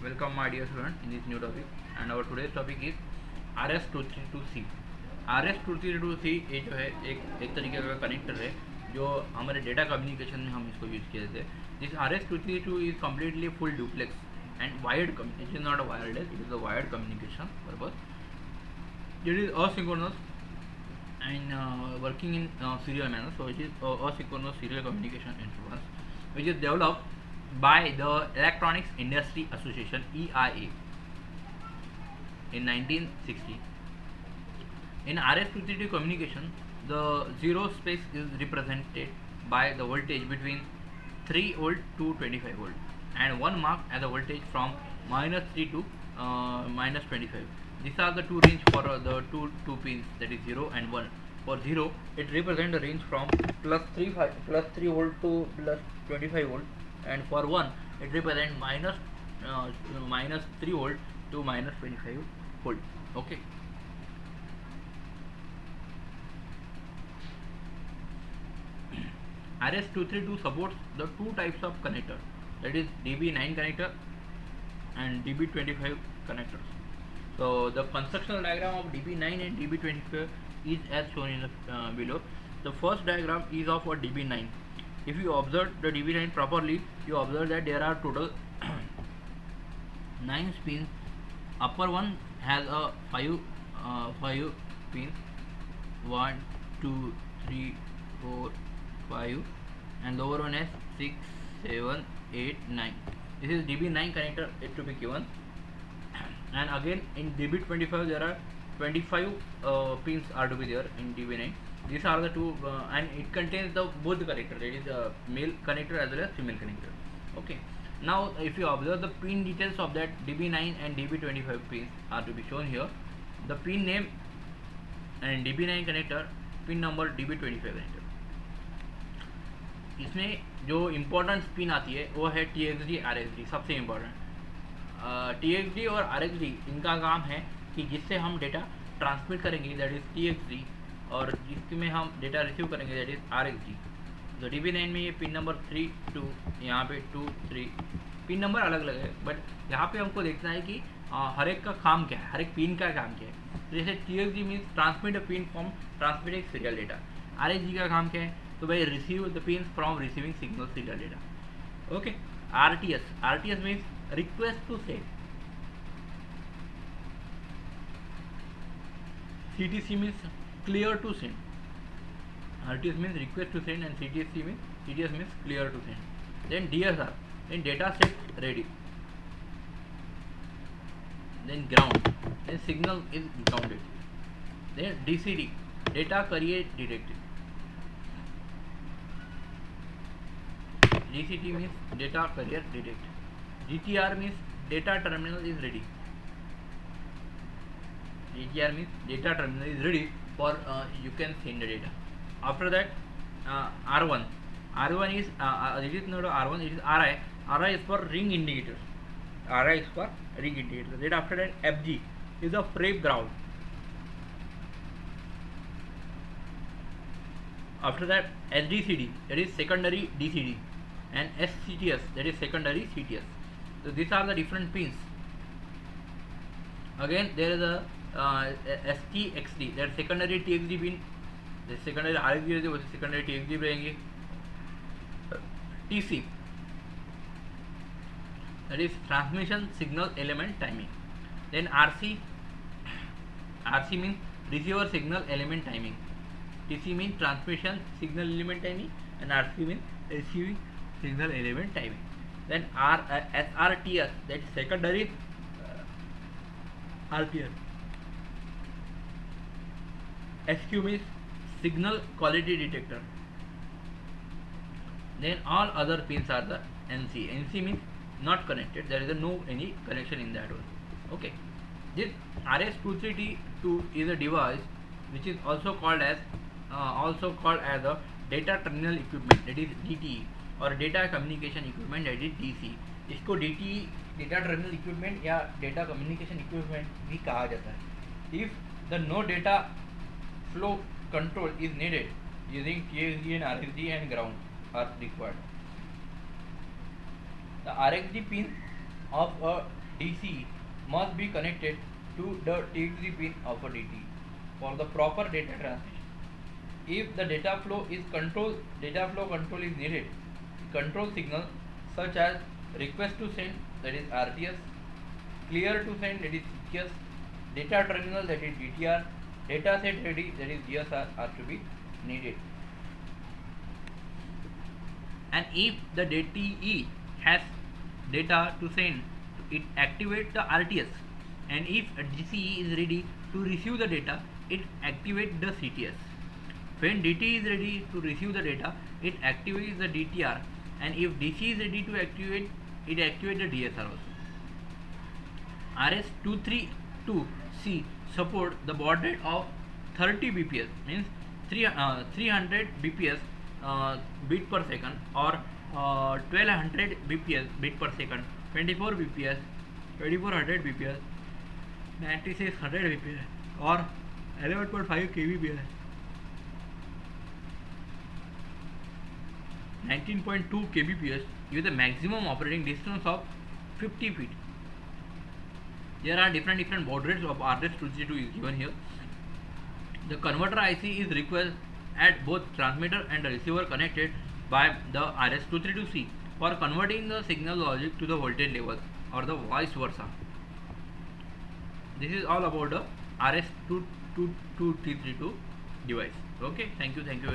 Welcome my dear student in this new topic, and our today's topic is RS232C. RS232C ये जो है एक तरीके का कनेक्टर है जो हमारे डेटा कम्युनिकेशन में हम इसको यूज़ किए थे. This RS232 is completely full duplex and wired. It is not a wireless, it is a wired communication purpose. It is asynchronous and working in serial manner. So it is asynchronous serial communication interference, which is developed by the Electronics Industry Association (EIA) in 1960. In RS232 communication, the zero space is represented by the voltage between 3 volt to 25 volt, and one marked as a voltage from -3 to -25. These are the two range for the two pins, that is 0 and 1. For 0, it represents the range from +3 volt to +25 volt, and for 1, it represents -3 volt to -25 volt. Okay. RS232 supports the two types of connector, that is DB9 connector and DB25 connectors. So the constructional diagram of DB9 and DB25 is as shown in the below. The first diagram is of a DB9. If you observe the DB9 properly, you observe that there are total 9 pins. Upper one has a 5 pins, 1, 2, 3, 4, 5, and lower one has 6, 7, 8, 9. This is DB9 connector, it to be given. And again in DB25 there are 25 pins are to be there in DB9. These are the two and it contains the both the connector, that is male connector as well as female connector. Okay. Now if you observe the pin details of that DB9 and DB25 pins are to be shown here. The pin name and DB9 connector, pin number DB25 connector. इसमें जो important pin आती है वो है TXD RXD, सबसे important. TXD और RXD इनका काम है कि जिससे हम डेटा ट्रांसमिट करेंगे, दैट इज़ TXD, और जिसमें हम डेटा रिसीव करेंगे, दैट इज़ RXD. तो DB9 में ये पिन नंबर 3, 2, यहाँ पे 2, 3 पिन नंबर अलग अलग है, बट यहाँ पे हमको देखना है कि हर एक का काम क्या है, हर एक पिन का काम क्या है. तो जैसे TXD means transmit a pin from transmitting serial data. RXD का काम क्या है, तो भाई receive the pin from receiving signal serial data. Okay. RTS means request to send. CTC means clear to send. RTS means request to send, and CTS means clear to send. Then DSR, then data set ready. Then ground, then signal is grounded. Then DCD, data carrier detected. DCT means data carrier detected. DTR means data terminal is ready. DTR means data terminal is ready for you can send the data. After that, R1 is it is not R1, it is RI. RI is for ring indicator. RI is for ring indicator. Then after that, FG is a frame ground. After that, SDCD, that is secondary DCD, and SCTS, that is secondary CTS. So these are the different pins. Again there is a STXD, that is secondary TXD pin. The secondary RXD रहते हैं, secondary TXD रहेंगे. TC, that is transmission signal element timing. Then RC means receiver signal element timing. TC means transmission signal element timing, and RC means receiving signal element timing. Then SRTS, that is secondary RTS. SQ means signal quality detector. Then all other pins are the NC. NC means not connected, there is no any connection in that one. Okay. This RS232 is a device which is also called as a data terminal equipment, that is DTE, और data communication equipment, that is DC. इसको DTE, data terminal equipment या data communication equipment भी कहा जाता है. If the no data flow control is needed using TXD and RXD and ground are required. The RXD pin of a DC must be connected to the T3 pin of a DT for the proper data transmission. If the data flow control is needed, control signal such as request to send, that is RTS, clear to send, that is CTS, data terminal, that is DTR, data set ready, that is DSR, are to be needed. And if the DTE has data to send, it activates the RTS, and if a DCE is ready to receive the data, it activates the CTS. When DT is ready to receive the data, it activates the DTR, and if DC is ready to activate, it activates the DSR also. RS232C support the baud rate of 30 bps, means 300 bps bit per second, or 1200 bps bit per second, 24 bps, 2400 bps, 9600 bps, or 11.5 kbps, 19.2 kbps with a maximum operating distance of 50 feet. There are different baud rates of RS232 is given here. The converter IC is required at both transmitter and the receiver connected by the RS232C for converting the signal logic to the voltage level, or the vice versa. This is all about the RS232T32 device. Okay, thank you.